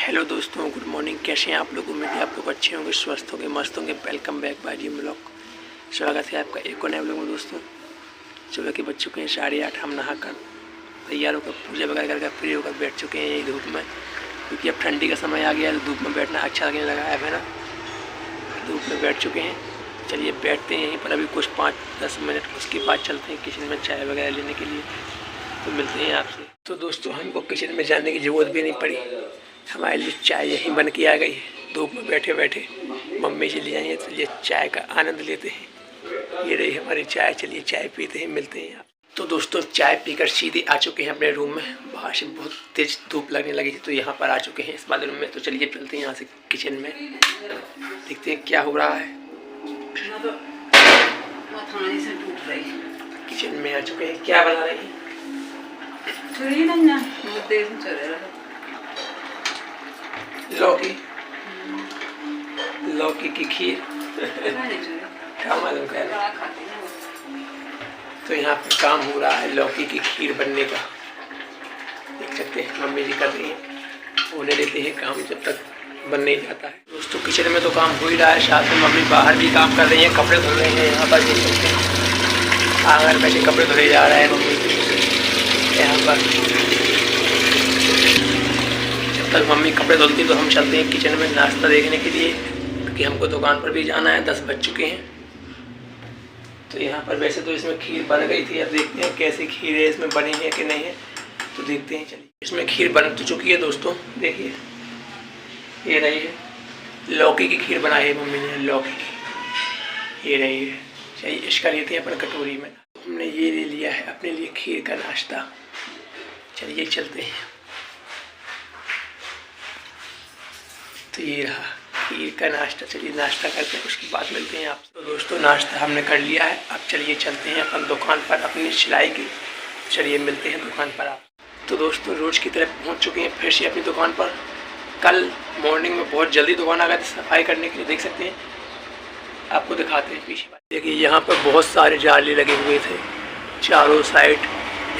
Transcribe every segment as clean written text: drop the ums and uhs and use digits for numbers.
Hello दोस्तों, good morning. कैसे हैं आप लोग? उम्मीद है आप लोग अच्छे होंगे, स्वस्थ होंगे, मस्त होंगे। Welcome back by G blog. स्वागत है आपका एक और नए ब्लॉग में। दोस्तों सुबह के बज चुके हैं 8:30। हम नहा कर तैयार होकर पूजा वगैरह करके फ्री होकर बैठ चुके हैं यही धूप में, क्योंकि अब ठंडी का समय आ गया है तो धूप में बैठना अच्छा लगने लगा है ना। धूप में बैठ चुके हैं, चलिए बैठते हैं यहीं पर अभी कुछ 5-10 मिनट। उसके बाद चलते हैं किचन में चाय वगैरह लेने के लिए, तो मिलते हैं आपसे। तो दोस्तों हमको किचन में जाने की ज़रूरत भी नहीं पड़ी, हमारे लिए चाय यहीं बन के आ गई। धूप में बैठे बैठे मम्मी जी ले आई हैं, चलिए चाय का आनंद लेते हैं। ये रही हमारी चाय, चलिए चाय पीते हैं, मिलते हैं आप। तो दोस्तों चाय पीकर सीधे आ चुके हैं अपने रूम में। बाहर से बहुत तेज धूप लगने लगी थी तो यहाँ पर आ चुके हैं इस वाले रूम में। तो चलिए चलते हैं यहाँ से किचन में, देखते हैं क्या हो रहा है। किचन में आ चुके हैं, क्या बना रहे हैं? लौकी की खीर। क्या मालूम कह रहे हैं। तो यहाँ पे काम हो रहा है लौकी की खीर बनने का, देख सकते हैं मम्मी जी कर रही हैं। होने देते हैं काम जब तक बन नहीं जाता है। दोस्तों किचन में तो काम हो ही रहा है, साथ में मम्मी बाहर भी काम कर रही हैं, कपड़े धुल रही हैं। यहाँ पर देख सकते हैं आंगन बैठे कपड़े धुले जा रहे हैं मम्मी यहाँ पर। तब मम्मी कपड़े धुलती तो हम चलते हैं किचन में नाश्ता देखने के लिए, क्योंकि हमको दुकान पर भी जाना है। 10 बज चुके हैं। तो यहाँ पर वैसे तो इसमें खीर बन गई थी, अब देखते हैं कैसी खीर है, इसमें बनी है कि नहीं है, तो देखते हैं। चलिए इसमें खीर बन तो चुकी है दोस्तों, देखिए ये रही है लौकी की खीर बनाई है मम्मी ने, लौकी की ये रही है। चलिए इसका लेते हैं अपन कटोरी में। हमने ये ले लिया है अपने लिए खीर का नाश्ता, चलिए चलते हैं। तो ये रहा खीर का नाश्ता, चलिए नाश्ता करते हैं उसके बाद मिलते हैं आपसे। तो दोस्तों नाश्ता हमने कर लिया है, अब चलिए चलते हैं अपन दुकान पर अपनी सिलाई की। चलिए मिलते हैं दुकान पर आप। तो दोस्तों रोज़ की तरह पहुंच चुके हैं फिर से अपनी दुकान पर। कल मॉर्निंग में बहुत जल्दी दुकान आ गए थे सफाई करने के लिए, देख सकते हैं, आपको दिखाते हैं पीछे। देखिए यहाँ पर बहुत सारे जाली लगे हुए थे चारों साइड।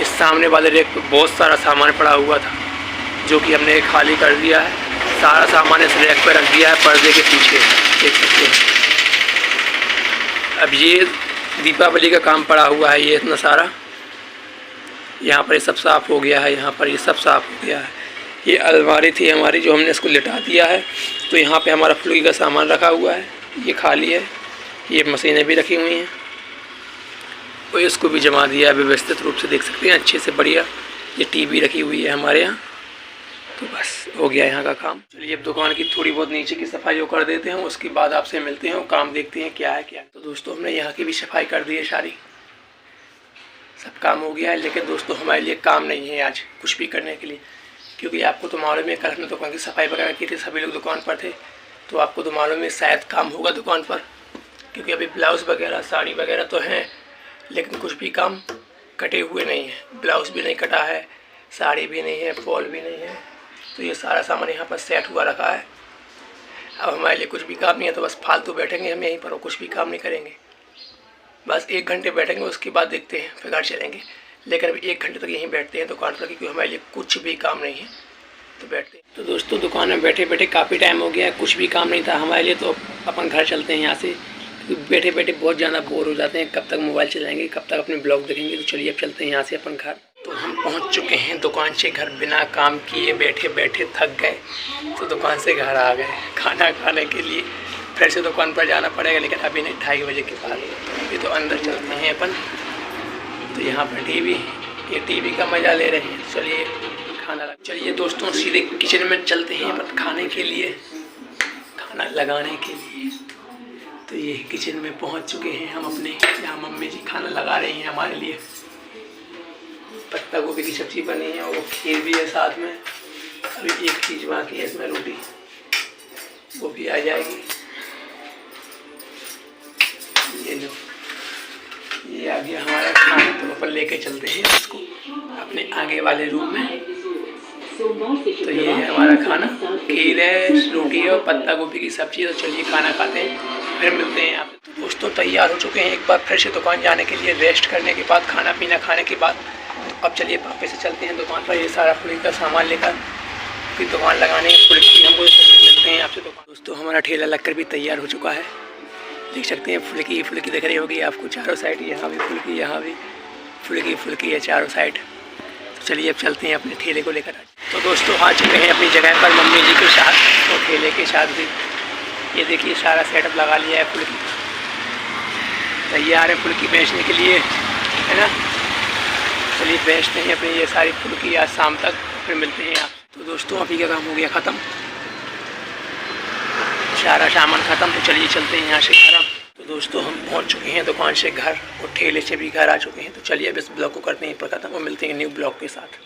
इस सामने वाले रेक पर बहुत सारा सामान पड़ा हुआ था, जो कि हमने खाली कर दिया है। सारा सामान इस रैक पर रख दिया है पर्दे के पीछे, देख सकते हैं। अब ये दीपावली का काम पड़ा हुआ है, ये इतना सारा यहाँ पर ये सब साफ़ हो गया है, यहाँ पर ये सब साफ़ हो गया है। ये अलमारी थी हमारी जो हमने इसको लिटा दिया है, तो यहाँ पे हमारा फुल्की का सामान रखा हुआ है, ये खाली है। ये मशीनें भी रखी हुई हैं और इसको भी जमा दिया है व्यवस्थित रूप से, देख सकते हैं अच्छे से बढ़िया। ये टीवी रखी हुई है हमारे यहाँ। तो बस हो गया यहाँ का काम। चलिए अब दुकान की थोड़ी बहुत नीचे की सफाई जो कर देते हैं, उसके बाद आपसे मिलते हैं और काम देखते हैं क्या है क्या। तो दोस्तों हमने यहाँ की भी सफाई कर दी है, सारी सब काम हो गया है। लेकिन दोस्तों हमारे लिए काम नहीं है आज कुछ भी करने के लिए, क्योंकि आपको तो मालूम है कल हमने दुकान की सफाई वगैरह की थी, सभी लोग दुकान पर थे। तो आपको तो मालूम है शायद काम होगा दुकान पर, क्योंकि अभी ब्लाउज़ वगैरह साड़ी वगैरह तो हैं, लेकिन कुछ भी काम कटे हुए नहीं है। ब्लाउज़ भी नहीं कटा है, साड़ी भी नहीं है, फॉल भी नहीं है। तो ये सारा सामान यहाँ पर सेट हुआ रखा है। अब हमारे लिए कुछ भी काम नहीं है, तो बस फालतू बैठेंगे हम यहीं पर और कुछ भी काम नहीं करेंगे। बस 1 घंटे बैठेंगे, उसके बाद देखते हैं फिर घर चलेंगे। लेकिन अभी 1 घंटे तक यहीं बैठते हैं दुकान पर, क्योंकि हमारे लिए कुछ भी काम नहीं है, तो बैठते हैं। तो दोस्तों दुकान में बैठे बैठे काफ़ी टाइम हो गया है, कुछ भी काम नहीं था हमारे लिए, तो अपन घर चलते हैं यहाँ से, क्योंकि बैठे बैठे बहुत ज़्यादा बोर हो जाते हैं। कब तक मोबाइल चलाएँगे, कब तक अपने ब्लॉग देखेंगे। तो चलिए अब चलते हैं यहाँ से अपन घर। तो हम पहुंच चुके हैं दुकान से घर, बिना काम किए बैठे बैठे थक गए, तो दुकान से घर आ गए खाना खाने के लिए। फिर से दुकान पर जाना पड़ेगा, लेकिन अभी नहीं, 2:30 बजे के बाद। अभी तो अंदर चलते हैं अपन। तो यहाँ पर टीवी, ये टीवी का मज़ा ले रहे हैं। चलिए खाना चलिए दोस्तों सीधे किचन में चलते हैं अपन खाने के लिए, खाना लगाने के लिए। तो ये किचन में पहुँच चुके हैं हम अपने, यहाँ मम्मी जी खाना लगा रही हैं हमारे लिए। पत्ता गोभी की सब्ज़ी बनी है और खीर भी है साथ में। अभी एक चीज़ बाकी है इसमें, रोटी, वो भी आ जाएगी। ये लो, ये आ गया हमारा खाना। तो अपन लेके चलते हैं इसको अपने आगे वाले रूम में। तो ये है हमारा खाना, खीर है, रोटी है और पत्ता गोभी की सब्ज़ी। तो चलिए खाना खाते हैं, फिर मिलते हैं आप। तो दोस्तों तैयार हो चुके हैं एक बार फिर से दुकान जाने के लिए, रेस्ट करने के बाद, खाना पीना खाने के बाद। अब चलिए वापस से चलते हैं दुकान पर, ये सारा फुल्की का सामान लेकर की दुकान लगाने फुल्की हमको मिलते हैं आपसे दुकान। दोस्तों हमारा ठेला लगकर भी तैयार हो चुका है, देख सकते हैं फुल्की फुल्की दिख रही होगी आपको चारों साइड, यहाँ भी फुल्की, यहाँ भी फुल्की फुल्की है चारों साइड। तो चलिए अब चलते हैं अपने ठेले को लेकर। तो दोस्तों आ चुके हैं अपनी जगह पर मम्मी जी के साथ, तो ठेले के साथ भी ये देखिए सारा सेटअप लगा लिया है, फुल्की तैयार है फुल्की बेचने के लिए, है ना। चलिए बेचते हैं अपनी ये सारी फुल्की आज शाम तक, फिर मिलते हैं आप। तो दोस्तों अभी का काम हो गया ख़त्म, सारा सामान ख़त्म। तो चलिए चलते हैं यहाँ से घर अब। तो दोस्तों हम पहुँच चुके हैं दुकान से घर और ठेले से भी घर आ चुके हैं। तो चलिए अब इस ब्लॉग को करते हैं पर ख़त्म और मिलते हैं न्यू ब्लॉग के साथ।